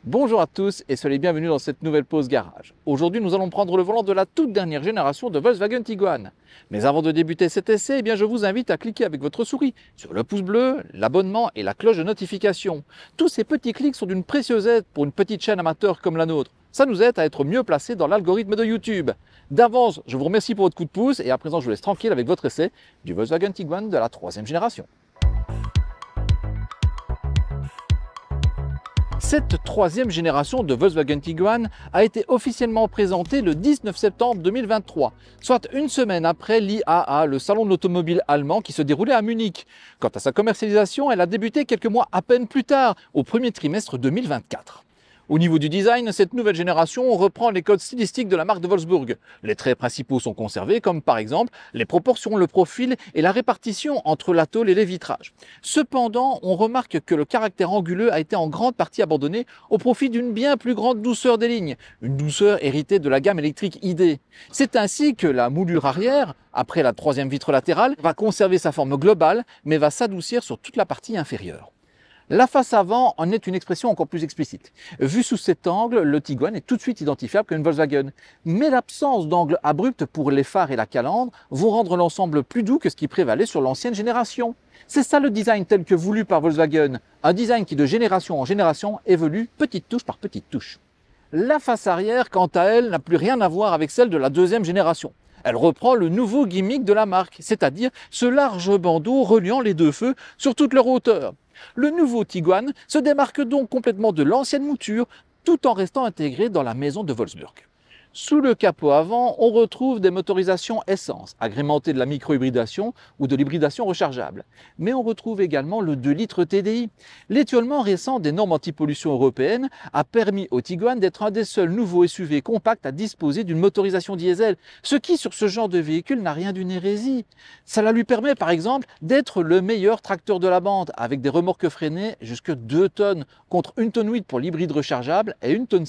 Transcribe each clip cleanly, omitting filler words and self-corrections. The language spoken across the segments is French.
Bonjour à tous et soyez bienvenus dans cette nouvelle pause garage. Aujourd'hui, nous allons prendre le volant de la toute dernière génération de Volkswagen Tiguan. Mais avant de débuter cet essai, je vous invite à cliquer avec votre souris sur le pouce bleu, l'abonnement et la cloche de notification. Tous ces petits clics sont d'une précieuse aide pour une petite chaîne amateur comme la nôtre. Ça nous aide à être mieux placés dans l'algorithme de YouTube. D'avance, je vous remercie pour votre coup de pouce et à présent, je vous laisse tranquille avec votre essai du Volkswagen Tiguan de la troisième génération. Cette troisième génération de Volkswagen Tiguan a été officiellement présentée le 19 septembre 2023, soit une semaine après l'IAA, le salon de l'automobile allemand qui se déroulait à Munich. Quant à sa commercialisation, elle a débuté quelques mois à peine plus tard, au premier trimestre 2024. Au niveau du design, cette nouvelle génération reprend les codes stylistiques de la marque de Wolfsburg. Les traits principaux sont conservés, comme par exemple les proportions, le profil et la répartition entre la tôle et les vitrages. Cependant, on remarque que le caractère anguleux a été en grande partie abandonné au profit d'une bien plus grande douceur des lignes, une douceur héritée de la gamme électrique ID. C'est ainsi que la moulure arrière, après la troisième vitre latérale, va conserver sa forme globale, mais va s'adoucir sur toute la partie inférieure. La face avant en est une expression encore plus explicite. Vu sous cet angle, le Tiguan est tout de suite identifiable comme une Volkswagen. Mais l'absence d'angle abrupt pour les phares et la calandre vont rendre l'ensemble plus doux que ce qui prévalait sur l'ancienne génération. C'est ça le design tel que voulu par Volkswagen. Un design qui de génération en génération évolue petite touche par petite touche. La face arrière, quant à elle, n'a plus rien à voir avec celle de la deuxième génération. Elle reprend le nouveau gimmick de la marque, c'est-à-dire ce large bandeau reliant les deux feux sur toute leur hauteur. Le nouveau Tiguan se démarque donc complètement de l'ancienne mouture tout en restant intégré dans la maison de Wolfsburg. Sous le capot avant, on retrouve des motorisations essence, agrémentées de la micro-hybridation ou de l'hybridation rechargeable. Mais on retrouve également le 2 litres TDI. L'étiolement récent des normes anti-pollution européennes a permis au Tiguan d'être un des seuls nouveaux SUV compacts à disposer d'une motorisation diesel, ce qui sur ce genre de véhicule n'a rien d'une hérésie. Cela lui permet par exemple d'être le meilleur tracteur de la bande, avec des remorques freinées jusque 2 tonnes, contre 1,8 tonne pour l'hybride rechargeable et 1,6 tonne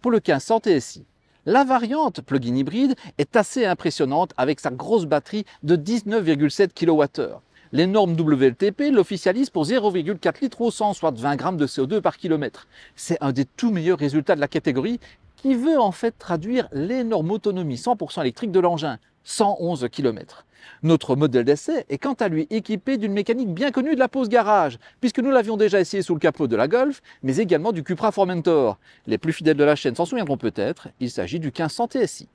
pour le 1500 TSI. La variante plug-in hybride est assez impressionnante avec sa grosse batterie de 19,7 kWh. Les normes WLTP l'officialisent pour 0,4 litres au 100, soit 20 grammes de CO2 par kilomètre. C'est un des tout meilleurs résultats de la catégorie qui veut en fait traduire l'énorme autonomie 100% électrique de l'engin, 111 km. Notre modèle d'essai est quant à lui équipé d'une mécanique bien connue de la pause garage, puisque nous l'avions déjà essayé sous le capot de la Golf, mais également du Cupra Formentor. Les plus fidèles de la chaîne s'en souviendront peut-être, il s'agit du 1500 TSI.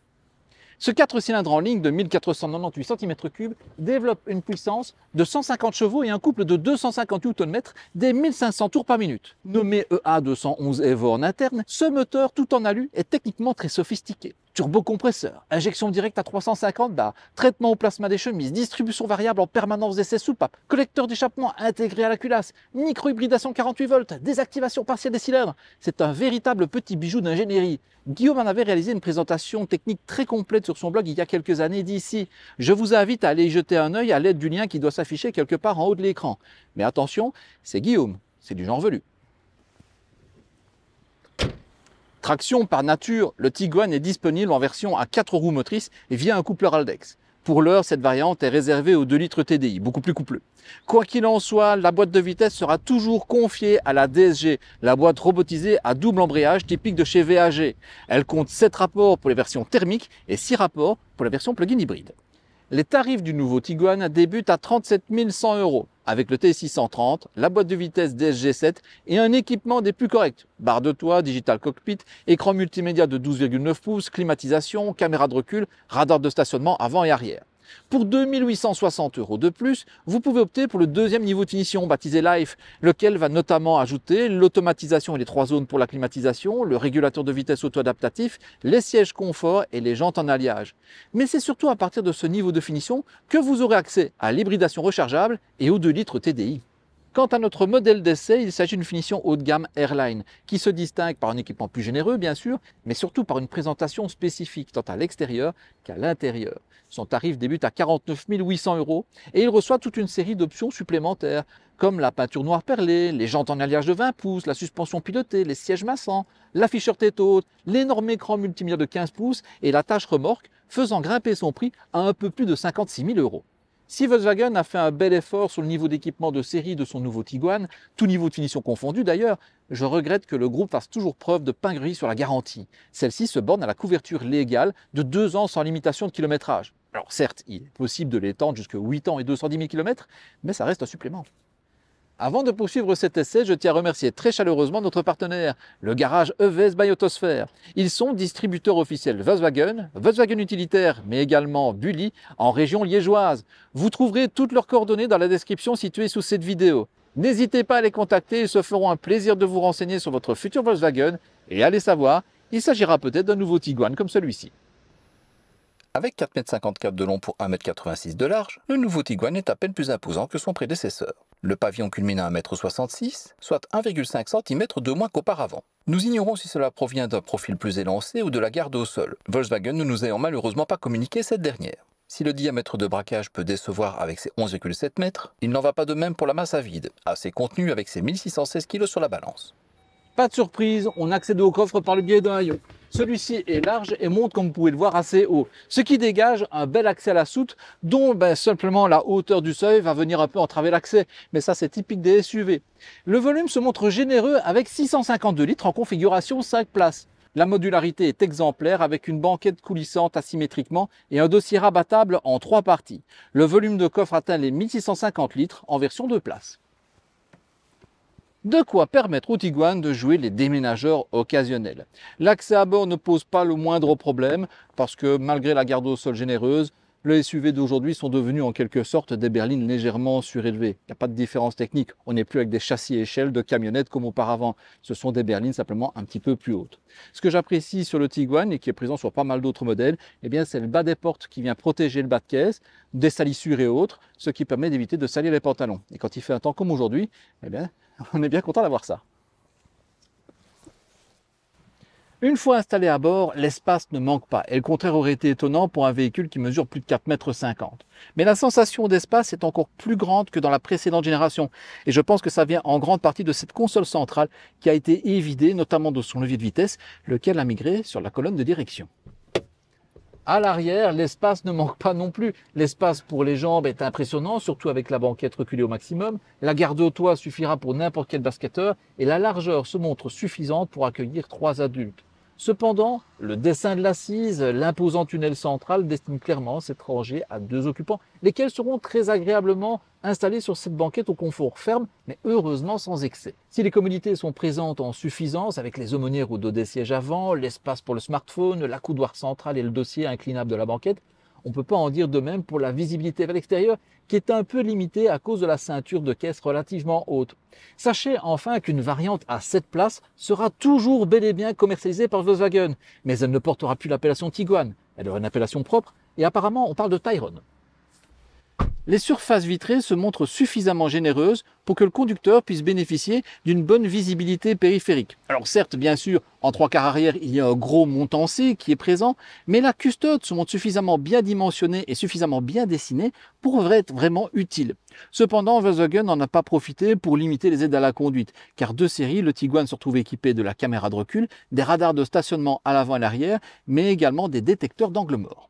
Ce 4 cylindres en ligne de 1498 cm3 développe une puissance de 150 chevaux et un couple de 258 Nm des 1500 tours par minute. Nommé EA211 Evo en interne, ce moteur tout en alu est techniquement très sophistiqué. Turbocompresseur, injection directe à 350 bars, traitement au plasma des chemises, distribution variable en permanence d'essai soupape, collecteur d'échappement intégré à la culasse, micro-hybridation 48 volts, désactivation partielle des cylindres. C'est un véritable petit bijou d'ingénierie. Guillaume en avait réalisé une présentation technique très complète sur son blog il y a quelques années d'ici. Je vous invite à aller y jeter un œil à l'aide du lien qui doit s'afficher quelque part en haut de l'écran. Mais attention, c'est Guillaume, c'est du genre velu. Traction par nature, le Tiguan est disponible en version à 4 roues motrices et via un coupleur Haldex. Pour l'heure, cette variante est réservée aux 2 litres TDI, beaucoup plus coupleux. Quoi qu'il en soit, la boîte de vitesse sera toujours confiée à la DSG, la boîte robotisée à double embrayage typique de chez VAG. Elle compte 7 rapports pour les versions thermiques et 6 rapports pour la version plug-in hybride. Les tarifs du nouveau Tiguan débutent à 37 100 €, avec le TSI 130, la boîte de vitesse DSG7 et un équipement des plus corrects. Barre de toit, digital cockpit, écran multimédia de 12,9 pouces, climatisation, caméra de recul, radar de stationnement avant et arrière. Pour 2 860 € de plus, vous pouvez opter pour le deuxième niveau de finition, baptisé Life, lequel va notamment ajouter l'automatisation et les 3 zones pour la climatisation, le régulateur de vitesse auto-adaptatif, les sièges confort et les jantes en alliage. Mais c'est surtout à partir de ce niveau de finition que vous aurez accès à l'hybridation rechargeable et aux 2 litres TDI. Quant à notre modèle d'essai, il s'agit d'une finition haut de gamme Airline, qui se distingue par un équipement plus généreux bien sûr, mais surtout par une présentation spécifique tant à l'extérieur qu'à l'intérieur. Son tarif débute à 49 800 € et il reçoit toute une série d'options supplémentaires, comme la peinture noire perlée, les jantes en alliage de 20 pouces, la suspension pilotée, les sièges massants, l'afficheur tête haute, l'énorme écran multimédia de 15 pouces et la tâche remorque, faisant grimper son prix à un peu plus de 56 000 €. Si Volkswagen a fait un bel effort sur le niveau d'équipement de série de son nouveau Tiguan, tout niveau de finition confondu d'ailleurs, je regrette que le groupe fasse toujours preuve de pinguerie sur la garantie. Celle-ci se borne à la couverture légale de 2 ans sans limitation de kilométrage. Alors certes, il est possible de l'étendre jusqu'à 8 ans et 210 000 km, mais ça reste un supplément. Avant de poursuivre cet essai, je tiens à remercier très chaleureusement notre partenaire, le garage EVS by Autosphère. Ils sont distributeurs officiels Volkswagen, Volkswagen Utilitaire, mais également Bulli en région liégeoise. Vous trouverez toutes leurs coordonnées dans la description située sous cette vidéo. N'hésitez pas à les contacter, ils se feront un plaisir de vous renseigner sur votre futur Volkswagen. Et allez savoir, il s'agira peut-être d'un nouveau Tiguan comme celui-ci. Avec 4,54 m de long pour 1,86 m de large, le nouveau Tiguan est à peine plus imposant que son prédécesseur. Le pavillon culmine à 1,66 m, soit 1,5 cm de moins qu'auparavant. Nous ignorons si cela provient d'un profil plus élancé ou de la garde au sol, Volkswagen ne nous ayant malheureusement pas communiqué cette dernière. Si le diamètre de braquage peut décevoir avec ses 11,7 m, il n'en va pas de même pour la masse à vide, assez contenue avec ses 1616 kg sur la balance. Pas de surprise, on accède au coffre par le biais d'un haillon. Celui-ci est large et monte, comme vous pouvez le voir, assez haut, ce qui dégage un bel accès à la soute dont simplement la hauteur du seuil va venir un peu entraver l'accès. Mais ça, c'est typique des SUV. Le volume se montre généreux avec 652 litres en configuration 5 places. La modularité est exemplaire avec une banquette coulissante asymétriquement et un dossier rabattable en 3 parties. Le volume de coffre atteint les 1650 litres en version 2 places. De quoi permettre au Tiguan de jouer les déménageurs occasionnels. L'accès à bord ne pose pas le moindre problème parce que malgré la garde au sol généreuse, les SUV d'aujourd'hui sont devenus en quelque sorte des berlines légèrement surélevées. Il n'y a pas de différence technique, on n'est plus avec des châssis échelles de camionnettes comme auparavant. Ce sont des berlines simplement un petit peu plus hautes. Ce que j'apprécie sur le Tiguan et qui est présent sur pas mal d'autres modèles, c'est le bas des portes qui vient protéger le bas de caisse, des salissures et autres, ce qui permet d'éviter de salir les pantalons. Et quand il fait un temps comme aujourd'hui, on est bien content d'avoir ça. Une fois installé à bord, l'espace ne manque pas et le contraire aurait été étonnant pour un véhicule qui mesure plus de 4,50 m. Mais la sensation d'espace est encore plus grande que dans la précédente génération et je pense que ça vient en grande partie de cette console centrale qui a été évidée notamment de son levier de vitesse, lequel a migré sur la colonne de direction. À l'arrière, l'espace ne manque pas non plus. L'espace pour les jambes est impressionnant, surtout avec la banquette reculée au maximum. La garde au toit suffira pour n'importe quel basketteur et la largeur se montre suffisante pour accueillir 3 adultes. Cependant, le dessin de l'assise, l'imposant tunnel central destine clairement cet rangé à 2 occupants, lesquels seront très agréablement installés sur cette banquette au confort ferme, mais heureusement sans excès. Si les commodités sont présentes en suffisance, avec les aumônières au dos des sièges avant, l'espace pour le smartphone, l'accoudoir central et le dossier inclinable de la banquette, on ne peut pas en dire de même pour la visibilité vers l'extérieur qui est un peu limitée à cause de la ceinture de caisse relativement haute. Sachez enfin qu'une variante à 7 places sera toujours bel et bien commercialisée par Volkswagen, mais elle ne portera plus l'appellation Tiguan, elle aura une appellation propre et apparemment on parle de Tayron. Les surfaces vitrées se montrent suffisamment généreuses pour que le conducteur puisse bénéficier d'une bonne visibilité périphérique. Alors certes, bien sûr, en 3/4 arrière, il y a un gros montant C qui est présent, mais la custode se montre suffisamment bien dimensionnée et suffisamment bien dessinée pour être vraiment utile. Cependant, Volkswagen n'en a pas profité pour limiter les aides à la conduite, car de série, le Tiguan se retrouve équipé de la caméra de recul, des radars de stationnement à l'avant et à l'arrière, mais également des détecteurs d'angle mort.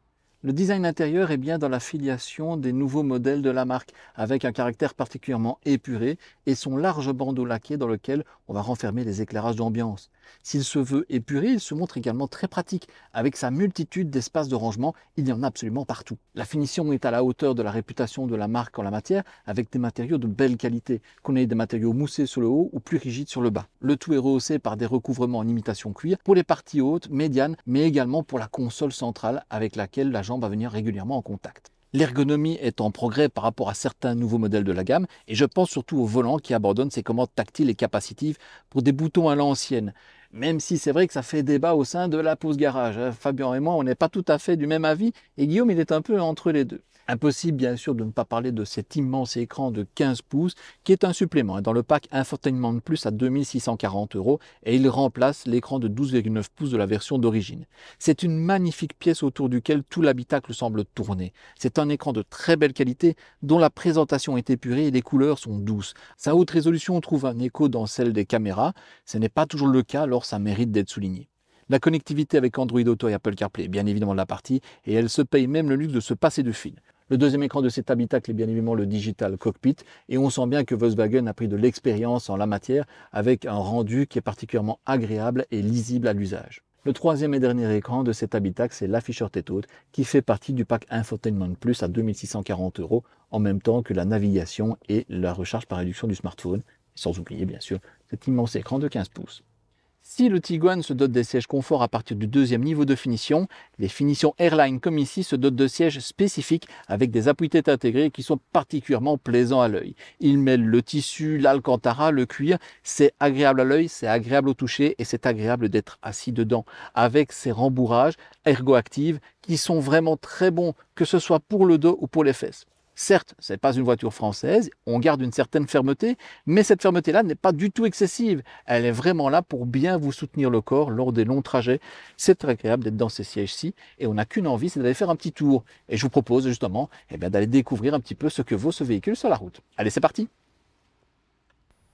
Le design intérieur est bien dans la filiation des nouveaux modèles de la marque, avec un caractère particulièrement épuré et son large bandeau laqué dans lequel on va renfermer les éclairages d'ambiance. S'il se veut épuré, il se montre également très pratique. Avec sa multitude d'espaces de rangement, il y en a absolument partout. La finition est à la hauteur de la réputation de la marque en la matière, avec des matériaux de belle qualité, qu'on ait des matériaux moussés sur le haut ou plus rigides sur le bas. Le tout est rehaussé par des recouvrements en imitation cuir pour les parties hautes, médianes, mais également pour la console centrale avec laquelle la jambe va venir régulièrement en contact. L'ergonomie est en progrès par rapport à certains nouveaux modèles de la gamme et je pense surtout au volant qui abandonne ses commandes tactiles et capacitives pour des boutons à l'ancienne. Même si c'est vrai que ça fait débat au sein de la pause garage. Fabien et moi, on n'est pas tout à fait du même avis et Guillaume, il est un peu entre les deux. Impossible bien sûr de ne pas parler de cet immense écran de 15 pouces qui est un supplément dans le pack Infotainment Plus à 2640 € et il remplace l'écran de 12,9 pouces de la version d'origine. C'est une magnifique pièce autour duquel tout l'habitacle semble tourner. C'est un écran de très belle qualité dont la présentation est épurée et les couleurs sont douces. Sa haute résolution trouve un écho dans celle des caméras. Ce n'est pas toujours le cas, alors ça mérite d'être souligné. La connectivité avec Android Auto et Apple CarPlay est bien évidemment de la partie et elle se paye même le luxe de se passer de fil. Le deuxième écran de cet habitacle est bien évidemment le Digital Cockpit et on sent bien que Volkswagen a pris de l'expérience en la matière avec un rendu qui est particulièrement agréable et lisible à l'usage. Le troisième et dernier écran de cet habitacle, c'est l'afficheur tête haute qui fait partie du pack Infotainment Plus à 2640 €, en même temps que la navigation et la recharge par réduction du smartphone, sans oublier bien sûr cet immense écran de 15 pouces. Si le Tiguan se dote des sièges confort à partir du deuxième niveau de finition, les finitions Airline comme ici se dotent de sièges spécifiques avec des appuis-têtes intégrés qui sont particulièrement plaisants à l'œil. Ils mêlent le tissu, l'alcantara, le cuir, c'est agréable à l'œil, c'est agréable au toucher et c'est agréable d'être assis dedans avec ces rembourrages ergo-actives qui sont vraiment très bons, que ce soit pour le dos ou pour les fesses. Certes, ce n'est pas une voiture française, on garde une certaine fermeté, mais cette fermeté-là n'est pas du tout excessive. Elle est vraiment là pour bien vous soutenir le corps lors des longs trajets. C'est très agréable d'être dans ces sièges-ci et on n'a qu'une envie, c'est d'aller faire un petit tour. Et je vous propose justement d'aller découvrir un petit peu ce que vaut ce véhicule sur la route. Allez, c'est parti!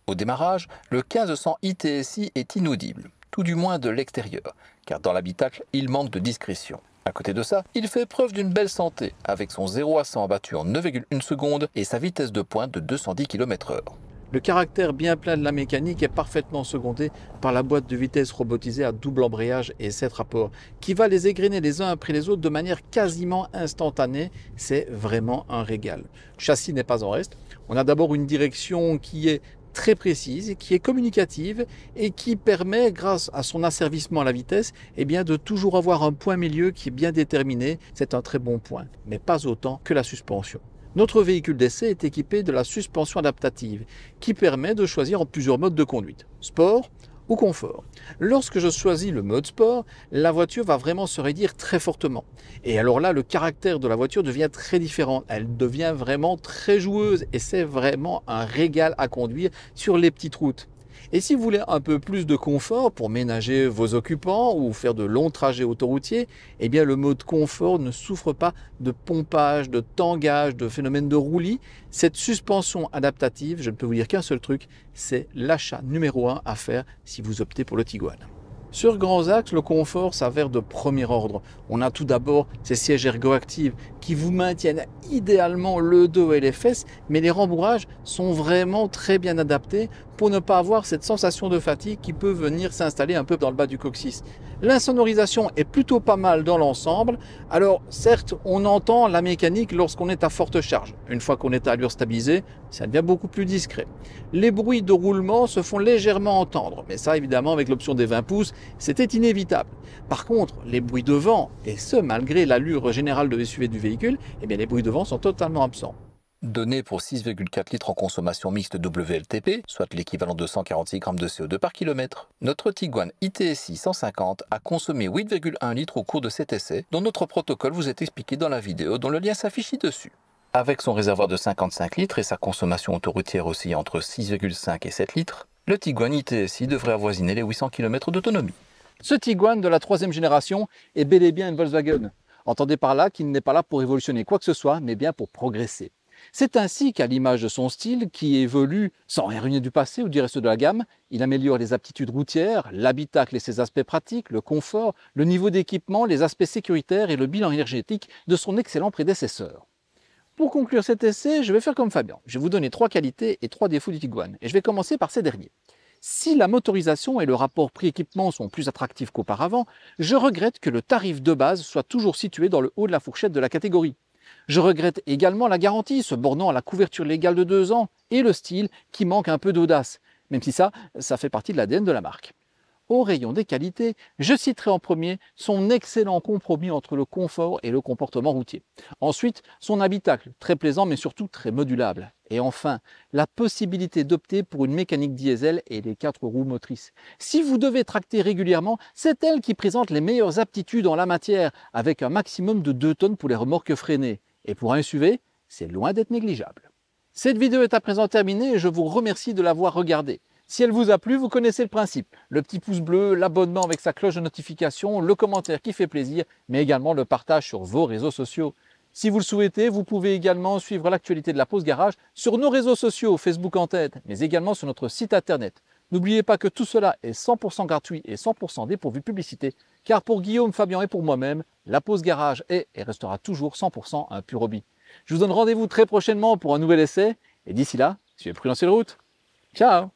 Au démarrage, le 1500 ITSI est inaudible, tout du moins de l'extérieur, car dans l'habitacle, il manque de discrétion. À côté de ça, il fait preuve d'une belle santé, avec son 0 à 100 abattu en 9,1 secondes et sa vitesse de pointe de 210 km/h. Le caractère bien plein de la mécanique est parfaitement secondé par la boîte de vitesse robotisée à double embrayage et 7 rapports, qui va les égrener les uns après les autres de manière quasiment instantanée. C'est vraiment un régal. Le châssis n'est pas en reste. On a d'abord une direction qui est très précise, qui est communicative et qui permet, grâce à son asservissement à la vitesse, de toujours avoir un point milieu qui est bien déterminé. C'est un très bon point, mais pas autant que la suspension. Notre véhicule d'essai est équipé de la suspension adaptative, qui permet de choisir en plusieurs modes de conduite, sport ou confort. Lorsque je choisis le mode sport, la voiture va vraiment se raidir très fortement. Et alors là, le caractère de la voiture devient très différent. Elle devient vraiment très joueuse et c'est vraiment un régal à conduire sur les petites routes. Et si vous voulez un peu plus de confort pour ménager vos occupants ou faire de longs trajets autoroutiers, le mode confort ne souffre pas de pompage, de tangage, de phénomène de roulis. Cette suspension adaptative, je ne peux vous dire qu'un seul truc, c'est l'achat numéro 1 à faire si vous optez pour le Tiguan. Sur grands axes, le confort s'avère de premier ordre. On a tout d'abord ces sièges ergo-actifs qui vous maintiennent idéalement le dos et les fesses, mais les rembourrages sont vraiment très bien adaptés pour ne pas avoir cette sensation de fatigue qui peut venir s'installer un peu dans le bas du coccyx. L'insonorisation est plutôt pas mal dans l'ensemble. Alors certes, on entend la mécanique lorsqu'on est à forte charge. Une fois qu'on est à allure stabilisée, ça devient beaucoup plus discret. Les bruits de roulement se font légèrement entendre, mais ça évidemment avec l'option des 20 pouces, c'était inévitable. Par contre, les bruits de vent, et ce malgré l'allure générale de SUV du véhicule, les bruits de vent sont totalement absents. Donné pour 6,4 litres en consommation mixte WLTP, soit l'équivalent de 146 grammes de CO2 par kilomètre, notre Tiguan ITSI 150 a consommé 8,1 litres au cours de cet essai, dont notre protocole vous est expliqué dans la vidéo dont le lien s'affiche ci-dessus. Avec son réservoir de 55 litres et sa consommation autoroutière aussi entre 6,5 et 7 litres, le Tiguan ITSI devrait avoisiner les 800 km d'autonomie. Ce Tiguan de la troisième génération est bel et bien une Volkswagen. Entendez par là qu'il n'est pas là pour révolutionner quoi que ce soit, mais bien pour progresser. C'est ainsi qu'à l'image de son style, qui évolue sans rien renier du passé ou du reste de la gamme, il améliore les aptitudes routières, l'habitacle et ses aspects pratiques, le confort, le niveau d'équipement, les aspects sécuritaires et le bilan énergétique de son excellent prédécesseur. Pour conclure cet essai, je vais faire comme Fabien. Je vais vous donner 3 qualités et 3 défauts du Tiguan. Et je vais commencer par ces derniers. Si la motorisation et le rapport prix-équipement sont plus attractifs qu'auparavant, je regrette que le tarif de base soit toujours situé dans le haut de la fourchette de la catégorie. Je regrette également la garantie se bornant à la couverture légale de 2 ans et le style qui manque un peu d'audace, même si ça fait partie de l'ADN de la marque. Au rayon des qualités, je citerai en premier son excellent compromis entre le confort et le comportement routier. Ensuite, son habitacle, très plaisant mais surtout très modulable. Et enfin, la possibilité d'opter pour une mécanique diesel et les 4 roues motrices. Si vous devez tracter régulièrement, c'est elle qui présente les meilleures aptitudes en la matière, avec un maximum de 2 tonnes pour les remorques freinées. Et pour un SUV, c'est loin d'être négligeable. Cette vidéo est à présent terminée et je vous remercie de l'avoir regardée. Si elle vous a plu, vous connaissez le principe. Le petit pouce bleu, l'abonnement avec sa cloche de notification, le commentaire qui fait plaisir, mais également le partage sur vos réseaux sociaux. Si vous le souhaitez, vous pouvez également suivre l'actualité de la Pause Garage sur nos réseaux sociaux, Facebook en tête, mais également sur notre site internet. N'oubliez pas que tout cela est 100% gratuit et 100% dépourvu de publicité, car pour Guillaume, Fabien et pour moi-même, la Pause Garage est et restera toujours 100% un pur hobby. Je vous donne rendez-vous très prochainement pour un nouvel essai. Et d'ici là, suivez Prudentiel Route. Ciao!